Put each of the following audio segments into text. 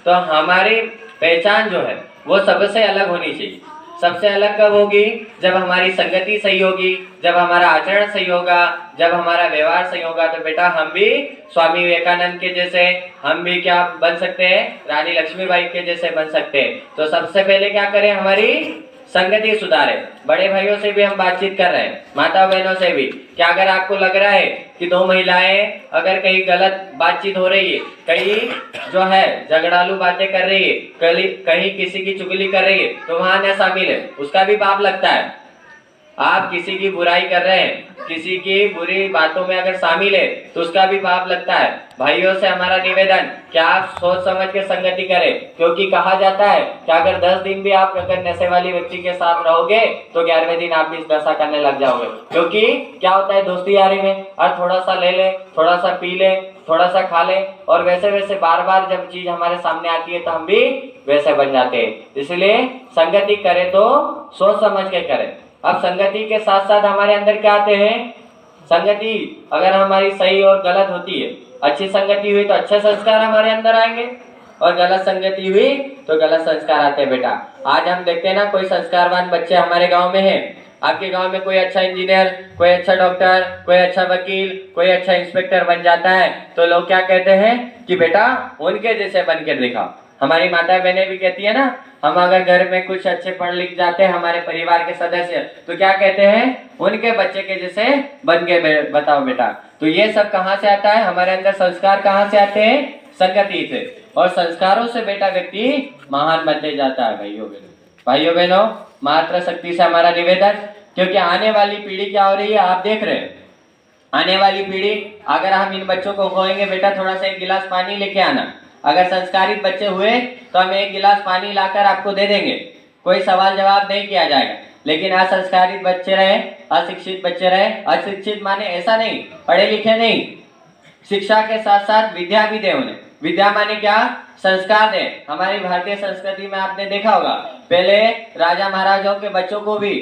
तो हमारी पहचान जो है वो सबसे अलग होनी चाहिए। सबसे अलग कब होगी? जब हमारी संगति सही होगी, जब हमारा आचरण सही होगा, जब हमारा व्यवहार सही होगा। तो बेटा हम भी स्वामी विवेकानंद के जैसे, हम भी क्या बन सकते हैं? रानी लक्ष्मीबाई के जैसे बन सकते हैं। तो सबसे पहले क्या करें? हमारी संगति सुधारे। बड़े भाइयों से भी हम बातचीत कर रहे हैं, माता बहनों से भी। क्या अगर आपको लग रहा है कि दो महिलाएं अगर कहीं गलत बातचीत हो रही है, कहीं जो है झगड़ालू बातें कर रही है, कहीं किसी की चुगली कर रही है, तो वहां न शामिल है, उसका भी पाप लगता है। आप किसी की बुराई कर रहे हैं, किसी की बुरी बातों में अगर शामिल है, तो उसका भी पाप लगता है। भाइयों से हमारा निवेदन कि आप सोच समझ के संगति करें, क्योंकि कहा जाता है कि अगर 10 दिन भी आप अगर नशे वाली व्यक्ति के साथ रहोगे तो 11वें दिन आप भी नशा करने लग जाओगे। क्योंकि क्या होता है दोस्ती यारी में, और थोड़ा सा ले ले, थोड़ा सा पी ले, थोड़ा सा खा ले, और वैसे वैसे बार बार जब चीज हमारे सामने आती है तो हम भी वैसे बन जाते हैं। इसलिए संगति करें तो सोच समझ के करें। अब संगति के साथ साथ हमारे अंदर क्या आते हैं? संगति अगर हमारी सही और गलत होती है, अच्छी संगति हुई तो अच्छे संस्कार हमारे अंदर आएंगे, और गलत संगति हुई तो गलत संस्कार आते हैं। बेटा आज हम देखते हैं ना, कोई संस्कारवान बच्चे हमारे गांव में हैं। आपके गांव में कोई अच्छा इंजीनियर, कोई अच्छा डॉक्टर, कोई अच्छा वकील, कोई अच्छा इंस्पेक्टर बन जाता है, तो लोग क्या कहते हैं कि बेटा उनके जैसे बन के दिखाओ। हमारी माता बहनें भी कहती है ना, हम अगर घर में कुछ अच्छे पढ़ लिख जाते हैं हमारे परिवार के सदस्य, तो क्या कहते हैं? उनके बच्चे के जैसे बन के बताओ बेटा। तो ये सब कहाँ से आता है? हमारे अंदर संस्कार कहाँ से आते हैं? संगति से। और संस्कारों से बेटा व्यक्ति महान बनते जाता है। भाइयों बहनों, मात्र शक्ति से हमारा निवेदन, क्योंकि आने वाली पीढ़ी क्या हो रही है आप देख रहे हैं। आने वाली पीढ़ी, अगर हम इन बच्चों को कहेंगे बेटा थोड़ा सा एक गिलास पानी लेके आना, अगर संस्कारित बच्चे हुए तो हम एक गिलास पानी लाकर आपको दे देंगे, कोई सवाल जवाब नहीं किया जाएगा। लेकिन असंस्कारित बच्चे रहे, अशिक्षित बच्चे रहे, अशिक्षित माने ऐसा नहीं पढ़े लिखे नहीं, शिक्षा के साथ साथ विद्या भी दे उन्हें। विद्या माने क्या? संस्कार दे। हमारी भारतीय संस्कृति में आपने देखा होगा, पहले राजा महाराजाओं के बच्चों को भी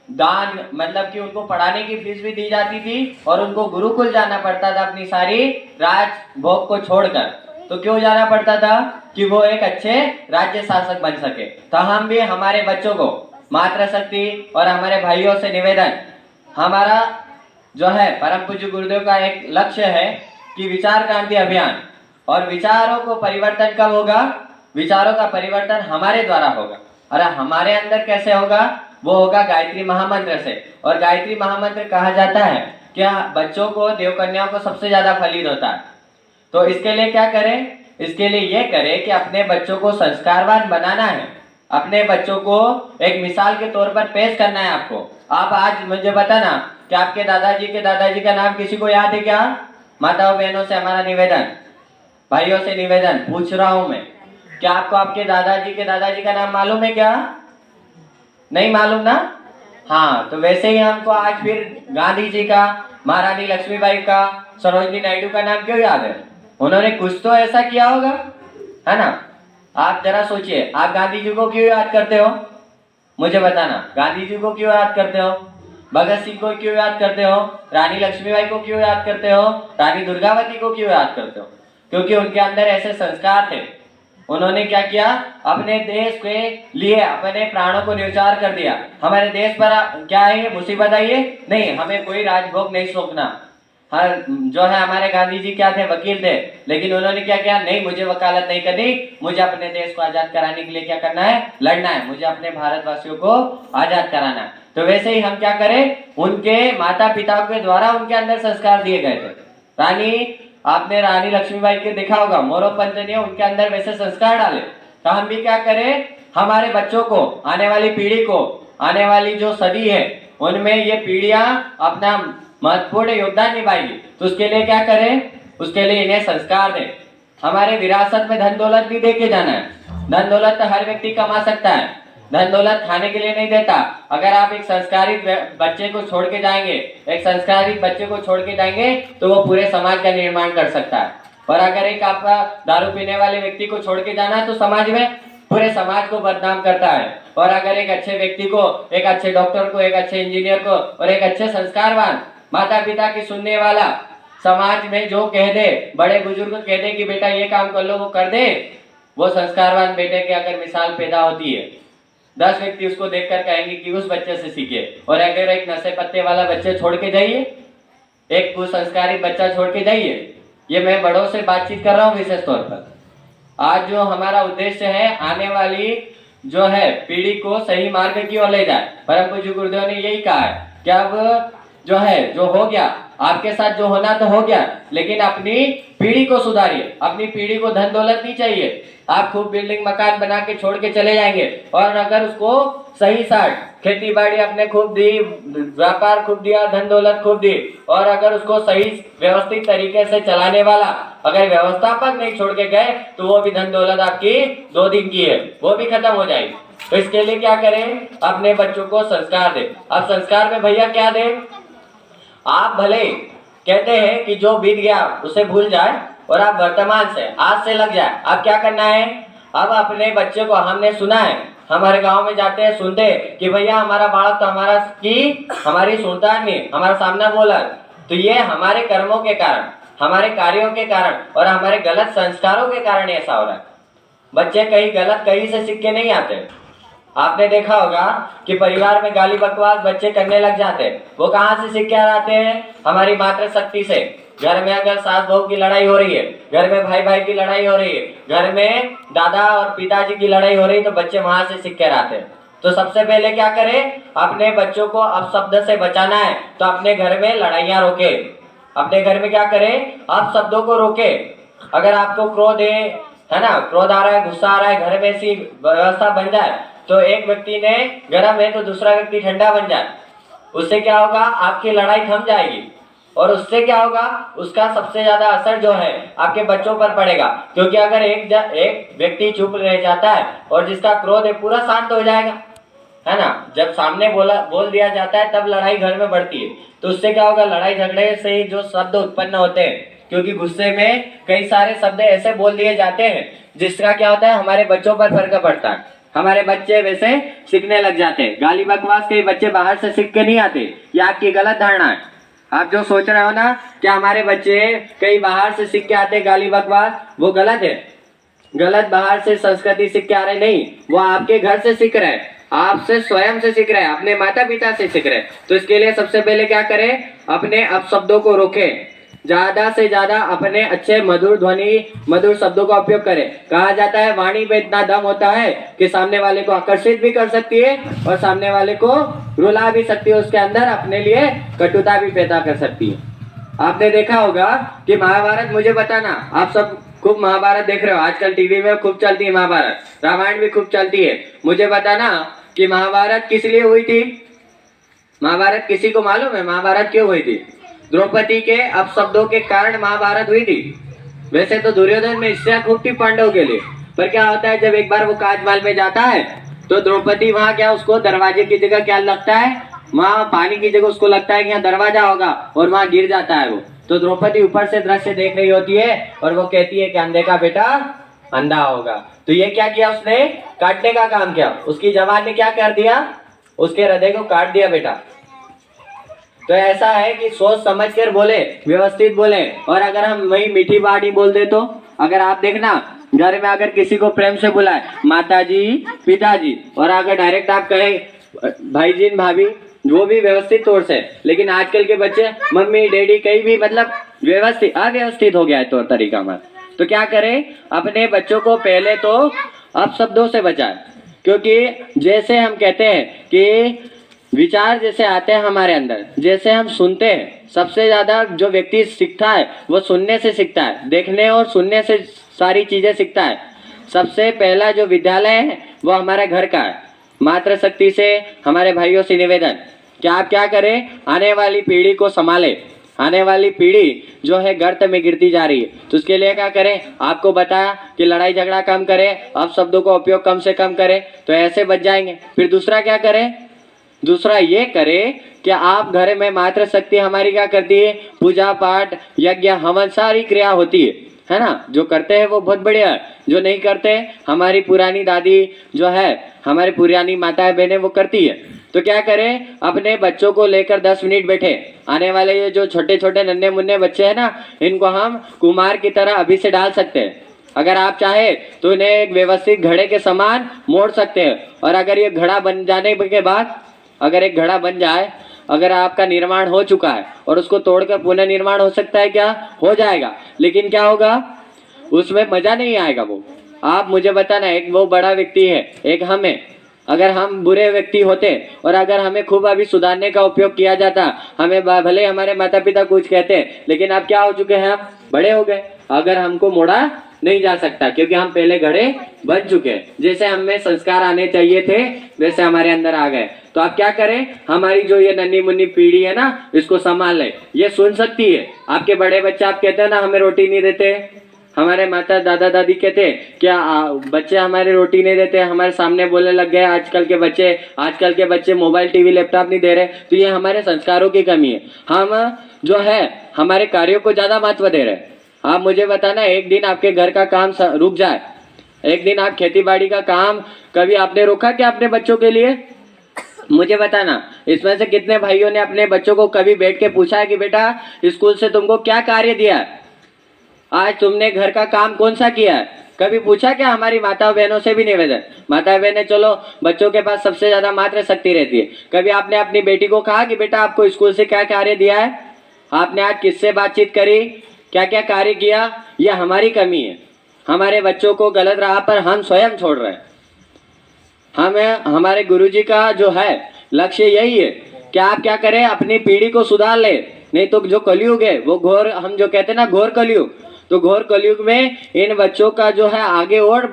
दान, मतलब कि उनको पढ़ाने की फीस भी दी जाती थी, और उनको गुरुकुल जाना पड़ता था अपनी सारी राज भोग को छोड़कर। तो क्यों जाना पड़ता था? कि वो एक अच्छे राज्य शासक बन सके। तो हम भी हमारे बच्चों को मातृशक्ति और हमारे भाइयों से निवेदन, हमारा जो है परम पूज्य गुरुदेव का एक लक्ष्य है कि विचार क्रांति अभियान, और विचारों को परिवर्तन कब होगा? विचारों का परिवर्तन हमारे द्वारा होगा। अरे हमारे अंदर कैसे होगा? वो होगा गायत्री महामंत्र से। और गायत्री महामंत्र कहा जाता है क्या बच्चों को, देव कन्याओं को सबसे ज्यादा फलित होता है। तो इसके लिए क्या करें? इसके लिए ये करें कि अपने बच्चों को संस्कारवान बनाना है, अपने बच्चों को एक मिसाल के तौर पर पेश करना है आपको। आप आज मुझे बताना कि आपके दादाजी का नाम किसी को याद है क्या? माताओं बहनों से हमारा निवेदन, भाइयों से निवेदन पूछ रहा हूं मैं, क्या आपको आपके दादाजी का नाम मालूम है क्या? नहीं मालूम ना? हाँ, तो वैसे ही हमको आज फिर गांधी जी का, महारानी लक्ष्मीबाई का, सरोजिनी नायडू का नाम क्यों याद है? उन्होंने कुछ तो ऐसा किया होगा, है ना? आप जरा सोचिए, आप गांधी जी को क्यों याद करते हो? मुझे बताना, गांधी जी को क्यों याद करते हो? भगत सिंह को क्यों याद करते हो? रानी लक्ष्मीबाई को क्यों याद करते हो? रानी दुर्गावती को क्यों याद करते हो? क्योंकि उनके अंदर ऐसे संस्कार थे। उन्होंने क्या किया? अपने देश के लिए अपने प्राणों को न्यौछावर कर दिया। हमारे देश पर क्या है ये मुसीबत आई है? नहीं, हमें कोई राजभोग नहीं सौंपना। हर जो है हमारे गांधी जी क्या थे? वकील थे। लेकिन उन्होंने क्या किया? नहीं, मुझे वकालत नहीं करनी, मुझे अपने देश को आजाद कराने के लिए क्या करना है? लड़ना है, मुझे अपने भारतवासियों को आजाद कराना है। तो वैसे ही हम क्या करें? उनके माता पिता के द्वारा उनके अंदर संस्कार दिए गए थे। आपने रानी लक्ष्मीबाई के देखा होगा, मोरोपंत ने उनके अंदर वैसे संस्कार डाले। तो हम भी क्या करें? हमारे बच्चों को, आने वाली पीढ़ी को, आने वाली जो सदी है उनमें ये पीढ़ियां अपना महत्वपूर्ण योगदान निभाएगी। तो उसके लिए क्या करें? उसके लिए इन्हें संस्कार दें। हमारे विरासत में धन दौलत भी दे के जाना है। धन दौलत तो हर व्यक्ति कमा सकता है, धन दौलत खाने के लिए नहीं देता। अगर आप एक संस्कारित बच्चे को छोड़ के जाएंगे, एक संस्कारित बच्चे को छोड़ के जाएंगे, तो वो पूरे समाज का निर्माण कर सकता है। और अगर एक आपका दारू पीने वाले व्यक्ति को छोड़ के जाना है तो समाज में पूरे समाज को बदनाम करता है। और अगर एक अच्छे व्यक्ति को, एक अच्छे डॉक्टर को, एक अच्छे इंजीनियर को और एक अच्छे संस्कारवान माता पिता की सुनने वाला समाज में जो कह दे, बड़े बुजुर्ग कह दे कि बेटा ये काम कर लो, वो कर दे, वो संस्कारवान बेटे की अगर मिसाल पैदा होती है, 10 व्यक्ति उसको देखकर कहेंगे कि उस बच्चे से सीखे। और अगर एक नशे पत्ते वाला बच्चे छोड़ के जाइए, एक कुसंस्कारी बच्चा छोड़ के जाइए। ये मैं बड़ों से बातचीत कर रहा हूँ विशेष तौर पर। आज जो हमारा उद्देश्य है, आने वाली जो है पीढ़ी को सही मार्ग की ओर ले जाए। परम पूज्य गुरुदेव ने यही कहा है कि अब जो है, जो हो गया आपके साथ, जो होना तो हो गया, लेकिन अपनी पीढ़ी को सुधारिए। अपनी पीढ़ी को धन दौलत नहीं चाहिए। आप खूब बिल्डिंग मकान बना के छोड़ के चले जाएंगे, और अगर उसको सही साठ खेती बाड़ी आपने खूब दी, व्यापार खूब दिया, धन दौलत खूब दी, और अगर उसको सही व्यवस्थित तरीके से चलाने वाला अगर व्यवस्थापक नहीं छोड़ के गए, तो वो भी धन दौलत आपकी 2 दिन की है, वो भी खत्म हो जाएगी। तो इसके लिए क्या करें? अपने बच्चों को संस्कार दें। अब संस्कार में भैया क्या दें? आप भले कहते हैं कि जो बीत गया उसे भूल जाए, और आप वर्तमान से, आज से लग जाए। अब क्या करना है? अब अपने बच्चे को, हमने सुना है, हमारे गांव में जाते हैं, सुनते हैं कि भैया हमारा बालक तो हमारी सुनता नहीं, हमारा सामना बोला। तो ये हमारे कर्मों के कारण, हमारे कार्यों के कारण और हमारे गलत संस्कारों के कारण ऐसा हो रहा है। बच्चे कहीं से सीख के नहीं आते। आपने देखा होगा कि परिवार में गाली बकवास बच्चे करने लग जाते हैं। वो कहाँ से सीख के आते हैं? हमारी मातृशक्ति से। घर में अगर सास बहू की लड़ाई हो रही है, घर में भाई भाई की लड़ाई हो रही है, घर में दादा और पिताजी की लड़ाई हो रही है, तो बच्चे वहां से सीख कर आते हैं। तो सबसे पहले क्या करें? अपने बच्चों को अपशब्द से बचाना है, तो अपने घर में लड़ाइयाँ रोके। अपने घर में क्या करें? अपशब्दों को रोके। अगर आपको क्रोध है ना, क्रोध आ रहा है, गुस्सा आ रहा है, घर में ऐसी व्यवस्था बन जाए तो एक व्यक्ति ने गर्म है तो दूसरा व्यक्ति ठंडा बन जाए। उससे क्या होगा? आपकी लड़ाई थम जाएगी। और उससे क्या होगा? उसका सबसे ज्यादा असर जो है आपके बच्चों पर पड़ेगा। क्योंकि अगर एक व्यक्ति चुप रह जाता है और जिसका क्रोध है पूरा शांत हो जाएगा, है ना। जब सामने बोल दिया जाता है तब लड़ाई घर में बढ़ती है। तो उससे क्या होगा? लड़ाई झगड़े से जो शब्द उत्पन्न होते हैं, क्योंकि गुस्से में कई सारे शब्द ऐसे बोल दिए जाते हैं जिसका क्या होता है? हमारे बच्चों पर फर्क पड़ता है। हमारे बच्चे वैसे सीखने लग जाते हैं। गाली बकवास कई बच्चे बाहर से सीख के नहीं आते, ये आपकी गलत धारणा है। आप जो सोच रहे हो ना कि हमारे बच्चे कई बाहर से सीख के आते गाली बकवास, वो गलत है। गलत बाहर से संस्कृति सीख के आ रहे नहीं, वो आपके घर से सीख रहे हैं, आपसे स्वयं से सीख रहे हैं, अपने माता पिता से सीख रहे हैं। तो इसके लिए सबसे पहले क्या करें? अपने अपशब्दों को रोकें। ज्यादा से ज्यादा अपने अच्छे मधुर ध्वनि, मधुर शब्दों का उपयोग करें। कहा जाता है वाणी में इतना दम होता है कि सामने वाले को आकर्षित भी कर सकती है और सामने वाले को रुला भी सकती है, उसके अंदर अपने लिए कटुता भी पैदा कर सकती है। आपने देखा होगा कि महाभारत, मुझे बताना, आप सब खूब महाभारत देख रहे हो, आजकल टीवी में खूब चलती है महाभारत, रामायण भी खूब चलती है। मुझे बताना कि महाभारत किस लिए हुई थी? महाभारत किसी को मालूम है महाभारत क्यों हुई थी? द्रौपदी के अपशब्दों के कारण महाभारत हुई थी। वैसे तो दुर्योधन में इससे खूब थी पांडव के लिए, पर क्या होता है जब एक बार वो काजमहल में जाता है तो द्रौपदी वहां क्या, उसको दरवाजे की जगह क्या लगता है? वहां पानी की जगह उसको लगता है कि यहाँ दरवाजा होगा, और वहां गिर जाता है वो। तो द्रौपदी ऊपर से दृश्य देख रही होती है और वो कहती है कि अंधे का बेटा अंधा होगा। तो ये क्या किया उसने? काटने का काम किया। उसकी जवान ने क्या कर दिया? उसके हृदय को काट दिया बेटा। तो ऐसा है कि सोच समझ कर बोले, व्यवस्थित बोले। और अगर हम वही मीठी बाटी बोल दे तो, अगर आप देखना घर में अगर किसी को प्रेम से बुलाए माताजी पिताजी, और अगर डायरेक्ट आप कहें भाईजीन भाभी, वो भी व्यवस्थित तौर से। लेकिन आजकल के बच्चे मम्मी डैडी कहीं भी मतलब व्यवस्थित अव्यवस्थित हो गया है तौर तरीका में। तो क्या करें? अपने बच्चों को पहले तो अपशब्दों से बचाएं। क्योंकि जैसे हम कहते हैं कि विचार जैसे आते हैं हमारे अंदर, जैसे हम सुनते हैं, सबसे ज्यादा जो व्यक्ति सीखता है वो सुनने से सीखता है, देखने और सुनने से सारी चीजें सीखता है। सबसे पहला जो विद्यालय है वो हमारे घर का है। मातृशक्ति से हमारे भाइयों से निवेदन कि आप क्या करें? आने वाली पीढ़ी को संभालें। आने वाली पीढ़ी जो है गर्त में गिरती जा रही है, तो उसके लिए क्या करें? आपको बताया कि लड़ाई झगड़ा कम करें, अपशब्दों का उपयोग कम से कम करें, तो ऐसे बच जाएंगे। फिर दूसरा क्या करें? दूसरा ये करें कि आप घर में मातृशक्ति हमारी क्या करती है? पूजा पाठ यज्ञ हवन सारी क्रिया होती है ना। जो करते हैं वो बहुत बढ़िया है, जो नहीं करते हमारी पुरानी दादी जो है, हमारी पुरानी माताएं बहनें वो करती है। तो क्या करें? अपने बच्चों को लेकर 10 मिनट बैठे। आने वाले ये जो छोटे छोटे नन्हे मुन्ने बच्चे हैं ना, इनको हम कुमार की तरह अभी से डाल सकते हैं। अगर आप चाहे तो इन्हें एक व्यवस्थित घड़े के समान मोड़ सकते हैं। और अगर ये घड़ा बन जाने के बाद, अगर एक घड़ा बन जाए, अगर आपका निर्माण हो चुका है और उसको तोड़कर पुनः निर्माण हो सकता है क्या? हो जाएगा। लेकिन क्या होगा? उसमें मजा नहीं आएगा। वो आप मुझे बताना, एक वो बड़ा व्यक्ति है, एक हम है। अगर हम बुरे व्यक्ति होते और अगर हमें खूब अभी सुधारने का उपयोग किया जाता, हमें भले हमारे माता पिता कुछ कहते हैं, लेकिन अब क्या हो चुके हैं? हम बड़े हो गए। अगर हमको मोड़ा नहीं जा सकता क्योंकि हम पहले घड़े बन चुके हैं। जैसे हमें संस्कार आने चाहिए थे वैसे हमारे अंदर आ गए। तो आप क्या करें? हमारी जो ये नन्ही मुन्नी पीढ़ी है ना, इसको संभाल ले। ये सुन सकती है। आपके बड़े बच्चे आप कहते हैं ना हमें रोटी नहीं देते, हमारे माता दादा दादी कहते क्या बच्चे हमारे रोटी नहीं देते, हमारे सामने बोलने लग गए आजकल के बच्चे मोबाइल टीवी लैपटॉप नहीं दे रहे। तो ये हमारे संस्कारों की कमी है। हम जो है हमारे कार्यों को ज्यादा महत्व दे रहे हैं। आप मुझे बताना, एक दिन आपके घर का काम रुक जाए, एक दिन आप खेती बाड़ी का काम कभी आपने रोका क्या अपने बच्चों के लिए? मुझे बताना, इसमें से कितने भाइयों ने अपने बच्चों को कभी बैठ के पूछा है कि बेटा स्कूल से तुमको क्या कार्य दिया है, आज तुमने घर का काम कौन सा किया है? कभी पूछा क्या? हमारी माता बहनों से भी निवेदन, माता बहनें चलो बच्चों के पास सबसे ज्यादा मातृ शक्ति रहती है। कभी आपने अपनी बेटी को कहा कि बेटा आपको स्कूल से क्या कार्य दिया है, आपने आज किससे बातचीत करी, क्या क्या कार्य किया? यह हमारी कमी है। हमारे बच्चों को गलत राह पर हम स्वयं छोड़ रहे हैं। हमें हमारे गुरुजी का जो है लक्ष्य यही है कि आप क्या करें? अपनी पीढ़ी को सुधार ले। नहीं तो जो कलयुग है वो घोर, हम जो कहते हैं ना घोर कलयुग, तो घोर कलयुग में इन बच्चों का जो है आगे और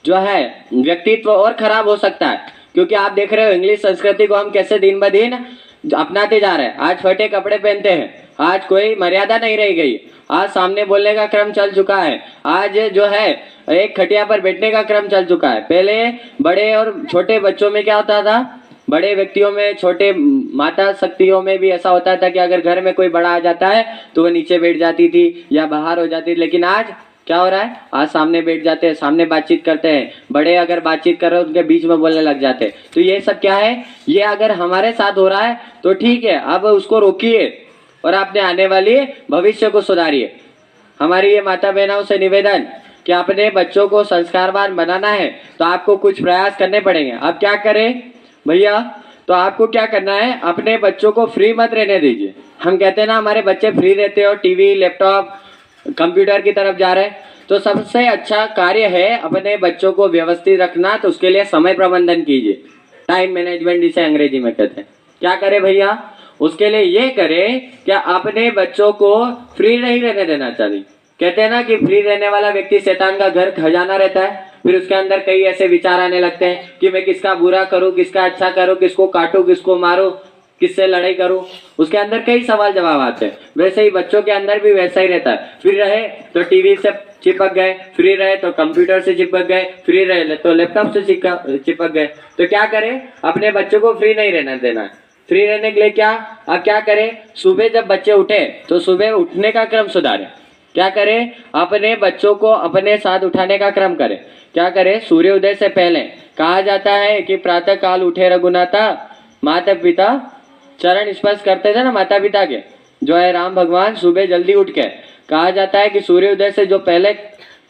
जो है व्यक्तित्व और खराब हो सकता है। क्योंकि आप देख रहे हो इंग्लिश संस्कृति को हम कैसे दिन ब दिन अपनाते जा रहे हैं। आज फटे कपड़े पहनते हैं, आज कोई मर्यादा नहीं रह गई, आज सामने बोलने का क्रम चल चुका है, आज जो है एक खटिया पर बैठने का क्रम चल चुका है। पहले बड़े और छोटे बच्चों में क्या होता था? बड़े व्यक्तियों में, छोटे माता शक्तियों में भी ऐसा होता था कि अगर घर में कोई बड़ा आ जाता है तो वो नीचे बैठ जाती थी या बाहर हो जाती थी। लेकिन आज क्या हो रहा है? आज सामने बैठ जाते हैं, सामने बातचीत करते हैं। बड़े अगर बातचीत कर रहे हो उनके बीच में बोलने लग जाते हैं। तो ये सब क्या है? ये अगर हमारे साथ हो रहा है तो ठीक है, अब उसको रोकिए और अपने आने वाली भविष्य को सुधारिए। हमारी ये माता बहनों से निवेदन कि अपने बच्चों को संस्कारवान बनाना है तो आपको कुछ प्रयास करने पड़ेंगे। अब क्या करें भैया? तो आपको क्या करना है? अपने बच्चों को फ्री मत रहने दीजिए। हम कहते हैं ना हमारे बच्चे फ्री रहते हो, टीवी लैपटॉप कंप्यूटर की तरफ जा रहे हैं। तो सबसे अच्छा कार्य है अपने बच्चों को व्यवस्थित रखना। तो उसके लिए समय प्रबंधन कीजिए, टाइम मैनेजमेंट जिसे अंग्रेजी में कहते हैं। क्या करें भैया? उसके लिए ये करें कि अपने बच्चों को फ्री नहीं रहने देना चाहिए। कहते हैं ना कि फ्री रहने वाला व्यक्ति शैतान का घर खजाना रहता है। फिर उसके अंदर कई ऐसे विचार आने लगते हैं कि मैं किसका बुरा करूं, किसका अच्छा करूं, किसको काटूं, किसको मारूं, किससे लड़ाई करूं। उसके अंदर कई सवाल जवाब आते हैं। वैसे ही बच्चों के अंदर भी वैसा ही रहता है। फ्री रहे तो टीवी से चिपक गए, फ्री रहे तो कंप्यूटर से चिपक गए, फ्री रहे तो लैपटॉप से चिपक गए। तो क्या करें? अपने बच्चों को फ्री नहीं रहना देना है। फ्री रहने के लिए क्या? अब क्या करें? सुबह जब बच्चे उठे तो सुबह उठने का क्रम सुधारें। क्या करें? अपने बच्चों को अपने साथ उठाने का क्रम करें। क्या करें? सूर्योदय से पहले कहा जाता है कि प्रातः काल उठे रघुनाथा, माता पिता चरण स्पर्श करते थे ना माता पिता के, जो है राम भगवान सुबह जल्दी उठ के, कहा जाता है कि सूर्योदय से जो पहले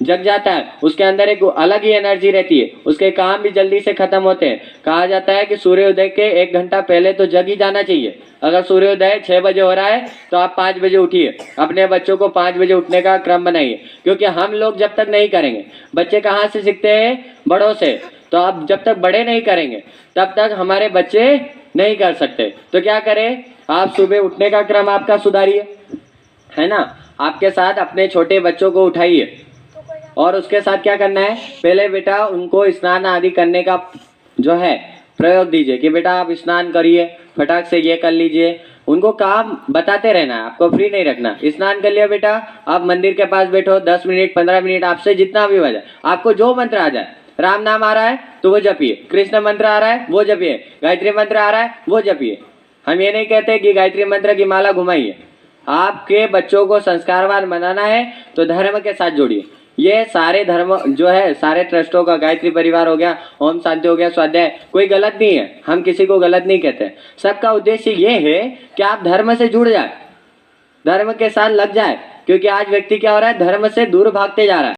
जग जाता है उसके अंदर एक अलग ही एनर्जी रहती है, उसके काम भी जल्दी से खत्म होते हैं। कहा जाता है कि सूर्योदय के 1 घंटा पहले तो जग ही जाना चाहिए। अगर सूर्योदय 6 बजे हो रहा है तो आप 5 बजे उठिए। अपने बच्चों को 5 बजे उठने का क्रम बनाइए, क्योंकि हम लोग जब तक नहीं करेंगे, बच्चे कहाँ से सीखते हैं? बड़ों से। तो आप जब तक बड़े नहीं करेंगे तब तक हमारे बच्चे नहीं कर सकते। तो क्या करें? आप सुबह उठने का क्रम आपका सुधारिए, है ना। आपके साथ अपने छोटे बच्चों को उठाइए और उसके साथ क्या करना है? पहले बेटा उनको स्नान आदि करने का जो है प्रयोग दीजिए कि बेटा आप स्नान करिए, फटाक से ये कर लीजिए। उनको काम बताते रहना है, आपको फ्री नहीं रखना। स्नान कर लिया बेटा, आप मंदिर के पास बैठो 10 मिनट 15 मिनट, आपसे जितना भी हो जाए, आपको जो मंत्र आ जाए। राम नाम आ रहा है तो वो जपिए, कृष्ण मंत्र आ रहा है वो जपिए, गायत्री मंत्र आ रहा है वो जपिए। हम ये नहीं कहते कि गायत्री मंत्र की माला घुमाइए। आपके बच्चों को संस्कारवान बनाना है तो धर्म के साथ जोड़िए। ये सारे धर्म जो है, सारे ट्रस्टों का, गायत्री परिवार हो गया, ओम शांति हो गया, स्वाध्याय, कोई गलत नहीं है, हम किसी को गलत नहीं कहते। सबका उद्देश्य ये है कि आप धर्म से जुड़ जाए, धर्म के साथ लग जाए। क्योंकि आज व्यक्ति क्या हो रहा है? धर्म से दूर भागते जा रहा है।